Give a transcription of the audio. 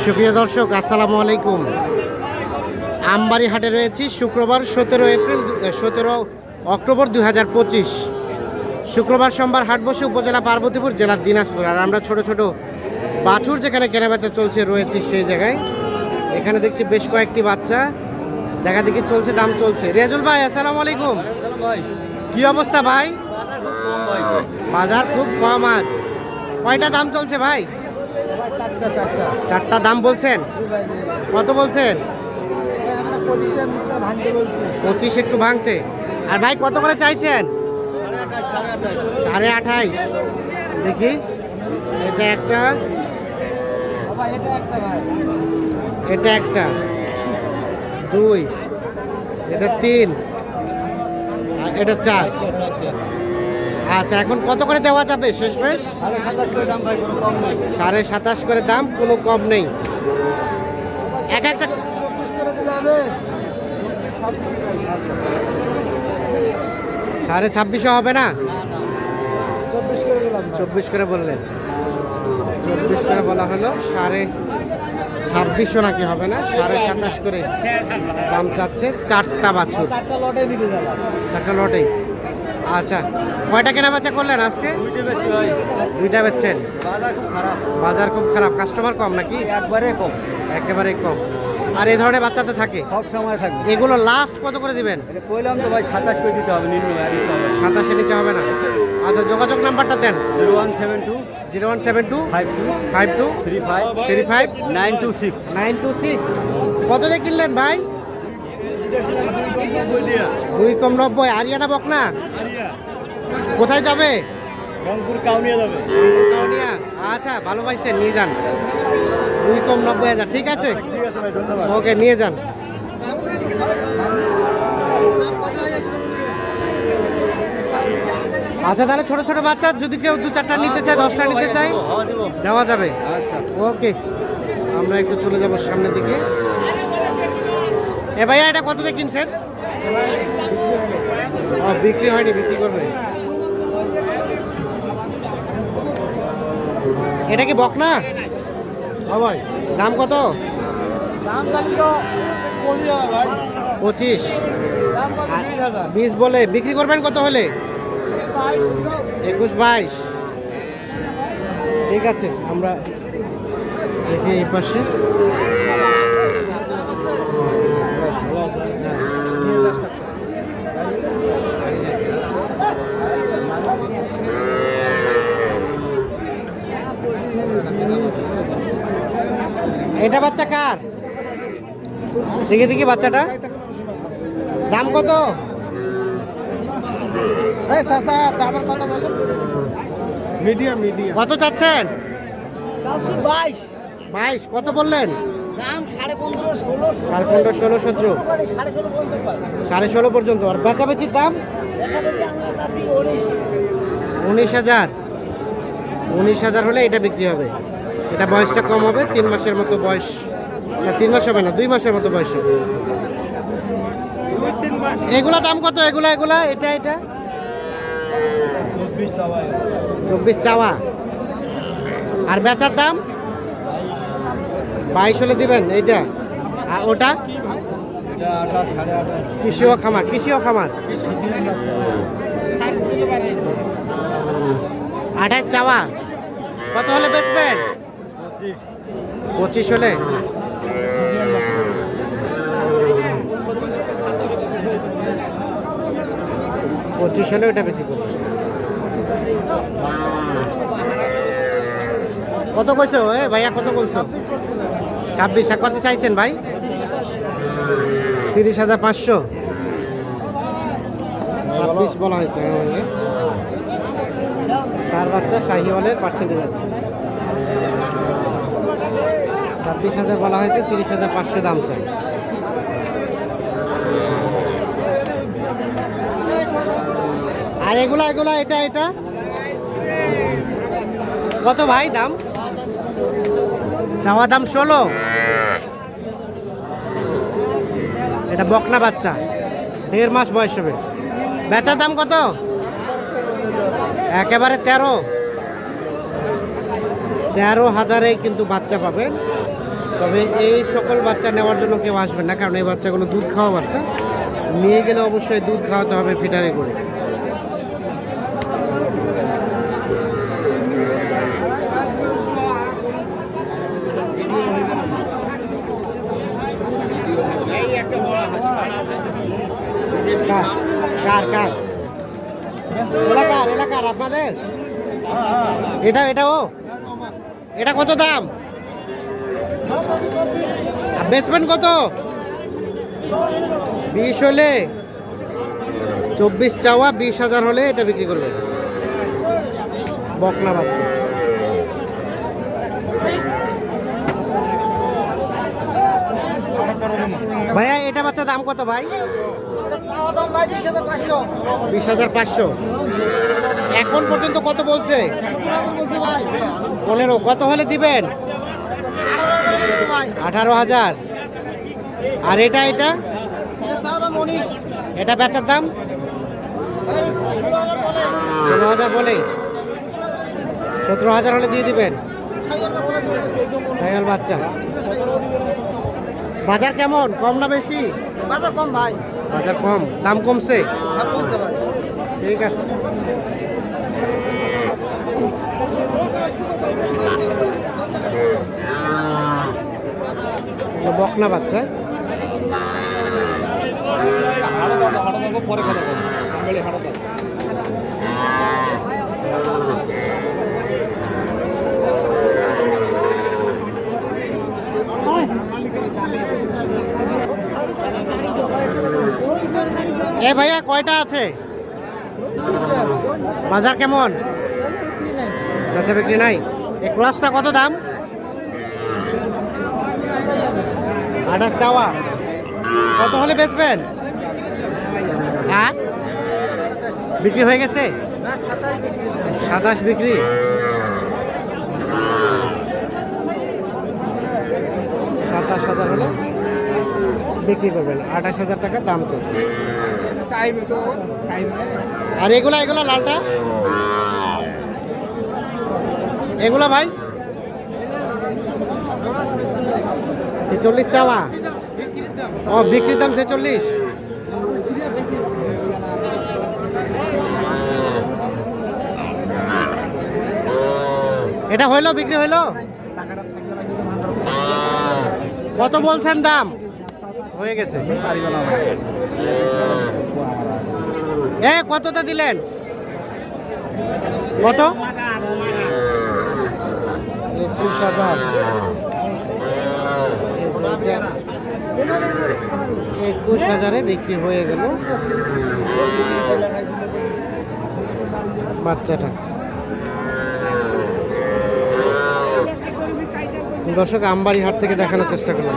সুপ্রিয় দর্শক, আসসালামু আলাইকুম। আমবাড়ি হাটে রয়েছি শুক্রবার 17 অক্টোবর 2025। শুক্রবার সোমবার হাট বসে উপজেলা পার্বতীপুর, জেলার দিনাজপুর। আর আমরা ছোট ছোট বাছুর যেখানে কেনাবেচা চলছে রয়েছি সেই জায়গায়। এখানে দেখছি বেশ কয়েকটি বাচ্চা দেখা দেখি চলছে, দাম চলছে। রিয়াজুল ভাই, আসসালামু আলাইকুম। কি অবস্থা ভাই? বাজার খুব কম আজ। কয়টা দাম চলছে ভাই? চারটা দাম বলছেন। কত বলছেন? 25 একটু ভাঙতে। আর ভাই কত করে চাইছেন? 28.5। দেখি, এটা একটা, এটা একটা, 2, এটা 3, আর এটা 4। আচ্ছা, এখন কত করে দেওয়া যাবে শেষমেশ? 27.5 করে দাম, কোনো কম নেই। এক একটা 26.5 হবে না? 24 করে বললেন। 24 করে বলা হলো, 26.5 নাকি হবে না, 27.5 করে দাম চাচ্ছে। চারটা বাছুর, চারটা লটেই। আচ্ছা, কয়টা কেনা বেচা করলেন আজকে? দুইটা বেচছেন। বাজার খুব খারাপ, কাস্টমার কম নাকি? একেবারে কম। আর এই ধরনের বাচ্চাতে থাকে সব সময় থাকবে। এগুলো লাস্ট কত করে দিবেন? কইলাম তো ভাই 27 করে দিতে হবে, নিম্ন 27 নিচে হবে না। আচ্ছা, যোগাযোগ নাম্বারটা দেন। 0172 0172 52 52 35 35 926। 926। কত দিয়ে কিনলেন ভাই? 2 কম 90। আরিয়ানা বকনা কোথায় যাবে? রংপুর কাউনিয়া যাবে। কাউনিয়া। আচ্ছা, ভালো পাইছেন, নিয়ে যান। 2 কম 90,000। ঠিক আছে, ঠিক আছে ভাই, ধন্যবাদ। ওকে, নিয়ে যান। আচ্ছা, তাহলে ছোট ছোট বাচ্চা যদি কেউ 2-4টা নিতে চায়, 10টা নিতে চায়, দেওয়া যাবে। আচ্ছা, ওকে, আমরা একটু চলে যাব সামনের দিকে। এ ভাইয়া, এটা কত দিয়ে কিনছেন? বিক্রি হয়নি, বিক্রি করবে। এটা কি বকনা? ভাই, দাম কত? 25। 20 বলে, বিক্রি করবেন কত হলে? 21-22। ঠিক আছে, আমরা দেখি এই পাশে। এটা বাচ্চা কার? দেখি দেখি বাচ্চাটা দাম কত? দামের কথা বলেন। Medium medium. কত চাচ্ছেন? 22। কত বললেন? 15.5 16 17 16.5 পর্যন্ত। আর বেচাবেচির দাম 19,000। 19,000 হলে এটা বিক্রি হবে। এটা বয়সটা কম হবে, 3 মাসের মতো বয়স। 3 মাস হবে না, 2 মাসের মতো বয়স হবে। এগুলা দাম কত? এগুলা এটা 24 চাওয়া। আর বেচার দাম 22 হলে দিবেন এইটা। আর ওটা কৃষিও খামার, 28 চাওয়া। কত হলে বেচবেন? 25 হলে। ওটা বিক্রি করবে। কত কইছো ভাইয়া? কত বলছো? 26। কত চাইছেন ভাই? 30,500। 26 বলা হয়েছে। চার বাচ্চা, শাহিওয়ালের পার্সেন্টেজ আছে। 26,000 বলা হয়েছে, 30,500 দাম চাই। আর এগুলা এটা কত ভাই দাম? চাওয়া দাম 16। এটা বকনা বাচ্চা, 1.5 মাস বয়স হবে। বেচার দাম কত? একেবারে 13,000 কিন্তু বাচ্চা পাবেন। তবে এই সকল বাচ্চা নেওয়ার জন্য কেউ আসবেন না, কারণ এই বাচ্চাগুলো দুধ খাওয়া বাচ্চা। নিয়ে গেলে অবশ্যই দুধ খাওয়াতে হবে ফিটারে করে। কার কার এলাকার আপনাদের? এটাও এটা কত দাম? বেচবেন কত? 20 হলে, 24 চাওয়া, 20,000 হলে এটা বিক্রি করবে। বকনা বাচ্চা। ভাইয়া এটা বাচ্চা দাম কত ভাই? 20,500। এখন পর্যন্ত কত বলছে? 15। কত হলে দিবেন? 18,000। আর এটা এটা বেচার দাম 16,000 বলে। 17,000 হলে দিয়ে দিবেন। ছাগল বাচ্চা। বাজার কেমন? কম না বেশি? বাজার কম ভাই। বাজার কম, দাম কমছে। ভাই ঠিক আছে। বকনা বাচ্চা। পরে কথা বলবো। এ ভাইয়া কয়টা আছে? বাজার কেমন? বেচা বিক্রি নাই। এই ক্লাসটা কত দাম? 28 চাওয়া। কত হলে বেচবেন? হ্যাঁ, বিক্রি হয়ে গেছে। 27 বিক্রি। $27,000 হলে বিক্রি করবেন। 28,000 টাকা দাম চলছে। আর এগুলা লালটা, এগুলা ভাই 46 চাওয়া। ও, বিক্রির দাম 46। এটা হইলো, বিক্রি হইলো? কত বলছেন দাম? হয়ে গেছে। কতটা দিলেন? কত? 21,000। 21,000-এ বিক্রি হয়ে গেল বাচ্চাটা। দর্শক, আমবাড়ি হাট থেকে দেখানোর চেষ্টা করলাম।